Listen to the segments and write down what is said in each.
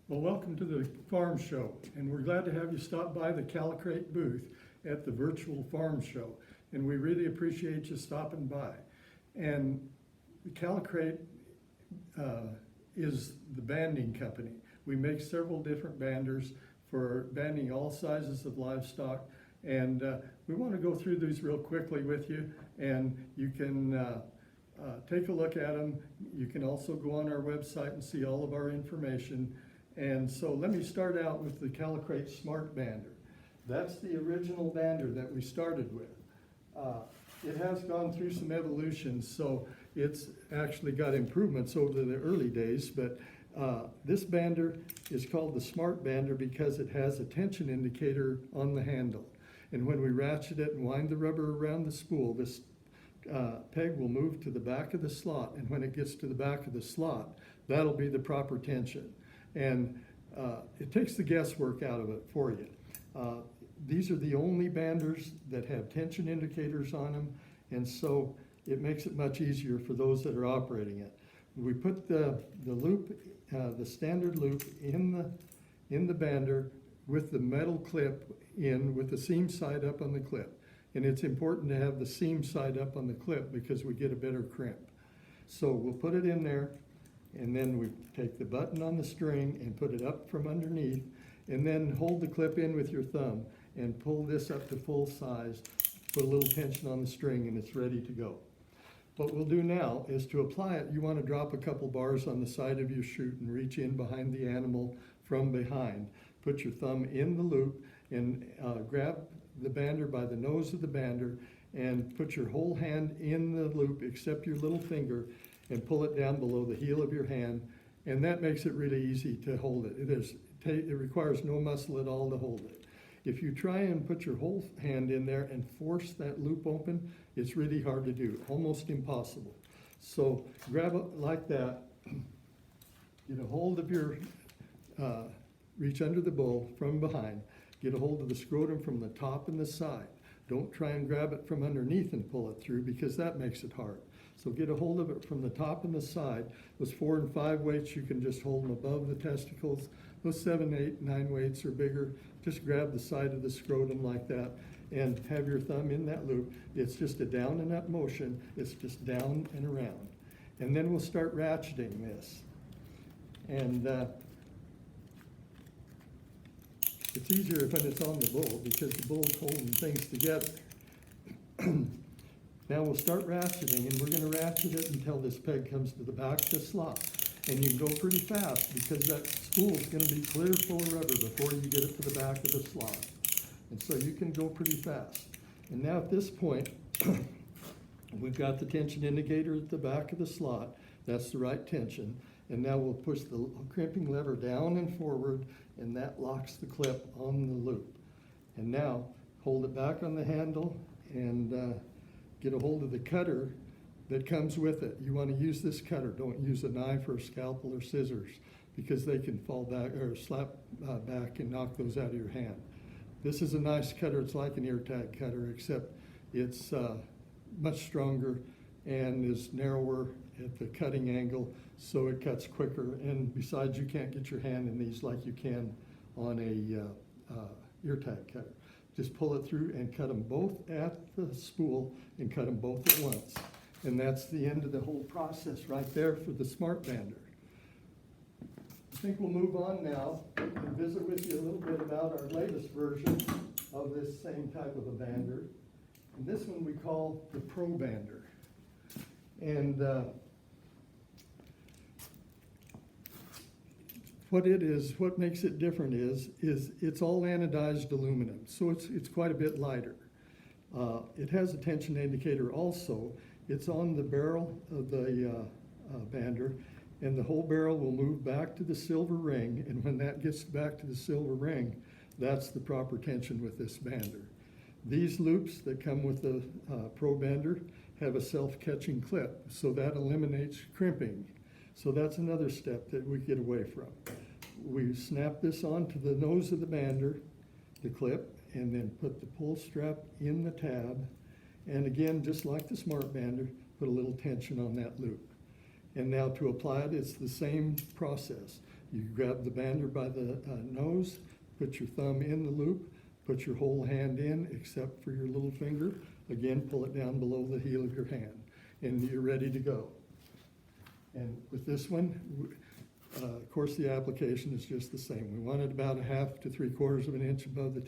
Well, welcome to the farm show, and we're glad to have you stop by the Callicrate booth at the virtual farm show, and we really appreciate you stopping by. And Callicrate is the banding company. We make several different banders for banding all sizes of livestock, and we want to go through these real quickly with you, and you can take a look at them. You can also go on our website and see all of our information. And so let me start out with the Callicrate Smart Bander. That's the original bander that we started with. It has gone through some evolution, so it's actually got improvements over the early days, but this bander is called the Smart Bander because it has a tension indicator on the handle. And when we ratchet it and wind the rubber around the spool, this peg will move to the back of the slot, and when it gets to the back of the slot, that'll be the proper tension. And it takes the guesswork out of it for you. These are the only banders that have tension indicators on them, and so it makes it much easier for those that are operating it. We put the loop, the standard loop in the bander with the metal clip in, with the seam side up on the clip. And it's important to have the seam side up on the clip because we get a better crimp. So we'll put it in there, and then we take the button on the string and put it up from underneath, and then hold the clip in with your thumb and pull this up to full size, put a little tension on the string, and it's ready to go. What we'll do now is to apply it, you want to drop a couple bars on the side of your chute and reach in behind the animal from behind. Put your thumb in the loop and grab the bander by the nose of the bander and put your whole hand in the loop except your little finger and pull it down below the heel of your hand, and that makes it really easy to hold it. It requires no muscle at all to hold it. If you try and put your whole hand in there and force that loop open, it's really hard to do, almost impossible. So grab it like that, get a hold of your, reach under the bull from behind, get a hold of the scrotum from the top and the side. Don't try and grab it from underneath and pull it through because that makes it hard. So get a hold of it from the top and the side. Those 4 and 5 weights, you can just hold them above the testicles. Those 7, 8, 9 weights are bigger. Just grab the side of the scrotum like that and have your thumb in that loop. It's just a down and up motion. It's just down and around. And then we'll start ratcheting this. And it's easier when it's on the bull because the bull's holding things together. Now we'll start ratcheting, and we're going to ratchet it until this peg comes to the back of the slot. And you can go pretty fast because that spool is going to be clear full of rubber before you get it to the back of the slot. And so you can go pretty fast. And now at this point, we've got the tension indicator at the back of the slot. That's the right tension. And now we'll push the crimping lever down and forward, and that locks the clip on the loop. And now hold it back on the handle and get a hold of the cutter that comes with it. You want to use this cutter. Don't use a knife or a scalpel or scissors because they can fall back or slap back and knock those out of your hand. This is a nice cutter. It's like an ear tag cutter, except it's much stronger and is narrower at the cutting angle, so it cuts quicker. And besides, you can't get your hand in these like you can on a ear tag cutter. Just pull it through and cut them both at the spool and cut them both at once. And that's the end of the whole process right there for the Smart Bander. I think we'll move on now and visit with you a little bit about our latest version of this same type of a bander. And this one we call the Pro Bander. And what it is, what makes it different is it's all anodized aluminum, so it's quite a bit lighter. It has a tension indicator also. It's on the barrel of the bander, and the whole barrel will move back to the silver ring, and when that gets back to the silver ring, that's the proper tension with this bander. These loops that come with the Pro Bander have a self-catching clip, so that eliminates crimping. So that's another step that we get away from. We snap this onto the nose of the bander, the clip, and then put the pull strap in the tab. And again, just like the Smart Bander, put a little tension on that loop. And now to apply it, it's the same process. You grab the bander by the nose, put your thumb in the loop, put your whole hand in except for your little finger. Again, pull it down below the heel of your hand, and you're ready to go. And with this one, of course, the application is just the same. We want it about 1/2 to 3/4 of an inch above the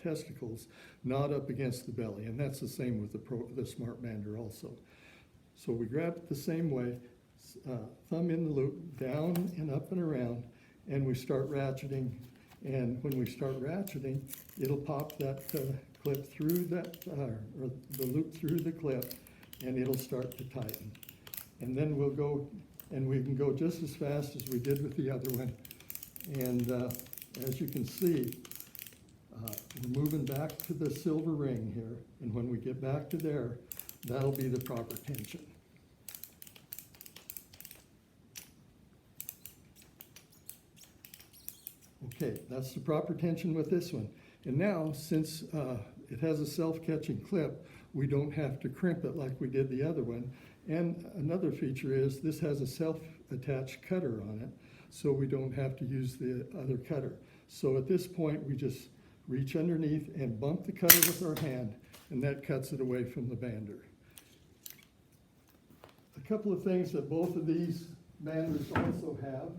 testicles, not up against the belly. And that's the same with the Smart Bander also. So we grab it the same way, thumb in the loop, down and up and around, and we start ratcheting. And when we start ratcheting, it'll pop that clip through that, or the loop through the clip, and it'll start to tighten. And then we'll go, and we can go just as fast as we did with the other one. And as you can see, we're moving back to the silver ring here. And when we get back to there, that'll be the proper tension. Okay, that's the proper tension with this one. And now, since it has a self-catching clip, we don't have to crimp it like we did the other one. And another feature is this has a self-attached cutter on it, so we don't have to use the other cutter. So at this point, we just reach underneath and bump the cutter with our hand, and that cuts it away from the bander. A couple of things that both of these banders also have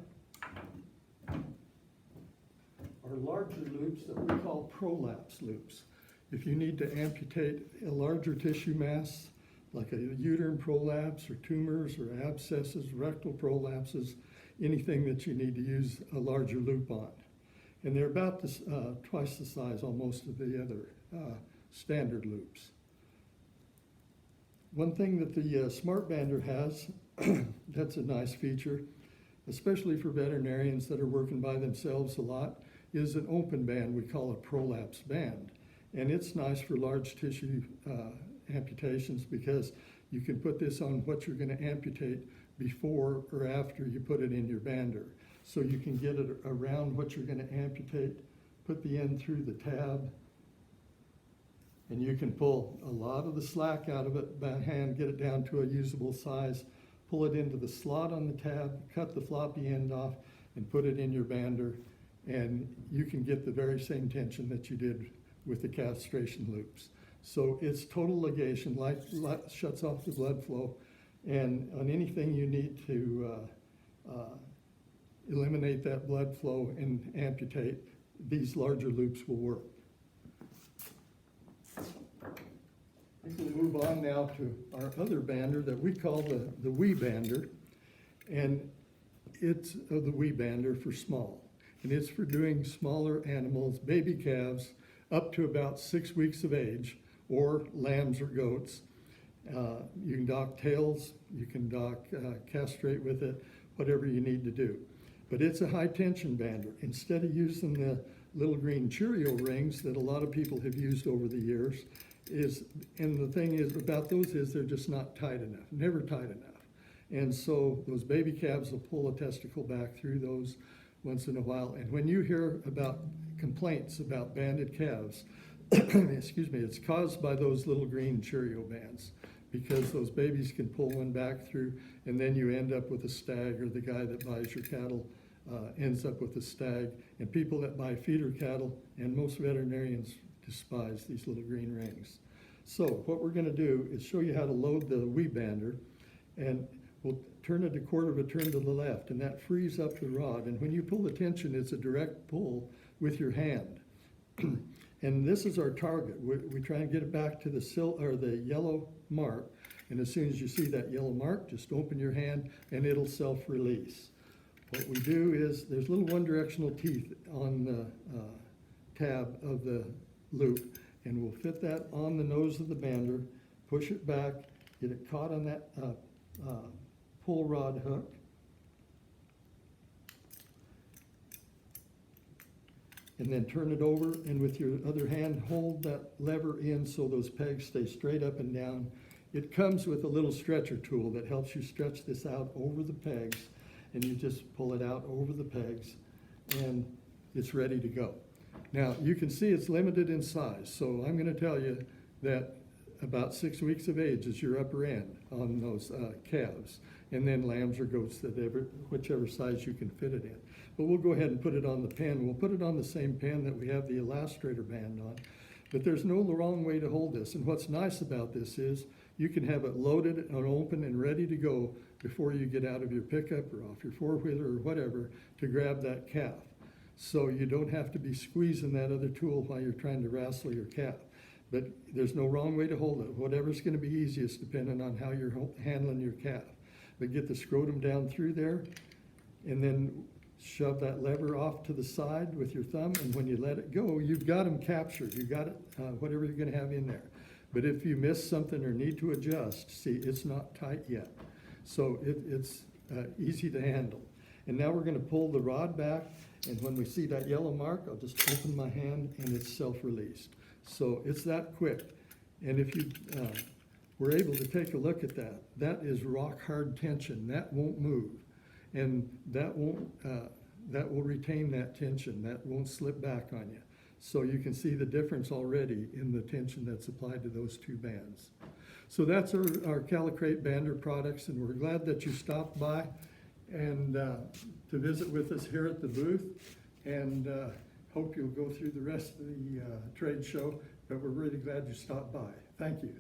are larger loops that we call prolapse loops. If you need to amputate a larger tissue mass, like a uterine prolapse or tumors or abscesses, rectal prolapses, anything that you need to use a larger loop on. And they're about this, twice the size almost of the other standard loops. One thing that the Smart Bander has, that's a nice feature, especially for veterinarians that are working by themselves a lot, is an open band we call a prolapse band. And it's nice for large tissue amputations because you can put this on what you're going to amputate before or after you put it in your bander. So you can get it around what you're going to amputate, put the end through the tab, and you can pull a lot of the slack out of it by hand, get it down to a usable size, pull it into the slot on the tab, cut the floppy end off, and put it in your bander, and you can get the very same tension that you did with the castration loops. So it's total ligation, shuts off the blood flow, and on anything you need to eliminate that blood flow and amputate, these larger loops will work. We'll move on now to our other bander that we call the wee bander, and it's the wee bander for small. And it's for doing smaller animals, baby calves, up to about 6 weeks of age, or lambs or goats. You can dock tails, you can dock castrate with it, whatever you need to do. But it's a high tension bander. Instead of using the little green Cheerio rings that a lot of people have used over the years, and the thing is about those is they're just not tight enough, never tight enough. And so those baby calves will pull a testicle back through those once in a while. And when you hear about complaints about banded calves, excuse me, it's caused by those little green Cheerio bands, because those babies can pull one back through, and then you end up with a stag, or the guy that buys your cattle ends up with a stag. And people that buy feeder cattle, and most veterinarians despise these little green rings. So what we're going to do is show you how to load the wee bander, and we'll turn it a quarter of a turn to the left, and that frees up the rod. And when you pull the tension, it's a direct pull with your hand. And this is our target. We try and get it back to the yellow mark. And as soon as you see that yellow mark, just open your hand and it'll self-release. What we do is there's little one-directional teeth on the tab of the loop, and we'll fit that on the nose of the bander, push it back, get it caught on that pull rod hook. And then turn it over, and with your other hand, hold that lever in so those pegs stay straight up and down. It comes with a little stretcher tool that helps you stretch this out over the pegs, and you just pull it out over the pegs, and it's ready to go. Now, you can see it's limited in size, so I'm going to tell you that about 6 weeks of age is your upper end on those calves. and then lambs or goats, whichever size you can fit it in. But we'll go ahead and put it on the pen. We'll put it on the same pen that we have the elastrator band on. But there's no wrong way to hold this. And what's nice about this is you can have it loaded and open and ready to go before you get out of your pickup or off your four-wheeler or whatever to grab that calf. So you don't have to be squeezing that other tool while you're trying to wrestle your calf. But there's no wrong way to hold it. Whatever's going to be easiest depending on how you're handling your calf. But get the scrotum down through there and then shove that lever off to the side with your thumb, and when you let it go, you've got them captured. You got it, whatever you're going to have in there. But if you miss something or need to adjust, see, it's not tight yet. So it's easy to handle. And now we're going to pull the rod back, and when we see that yellow mark, I'll just open my hand and it's self-released. So it's that quick. And if you were able to take a look at that, that is rock hard tension. That won't move. And that will retain that tension. That won't slip back on you. So you can see the difference already in the tension that's applied to those two bands. So that's our Callicrate Bander products, and we're glad that you stopped by and to visit with us here at the booth, and hope you'll go through the rest of the trade show, but we're really glad you stopped by. Thank you.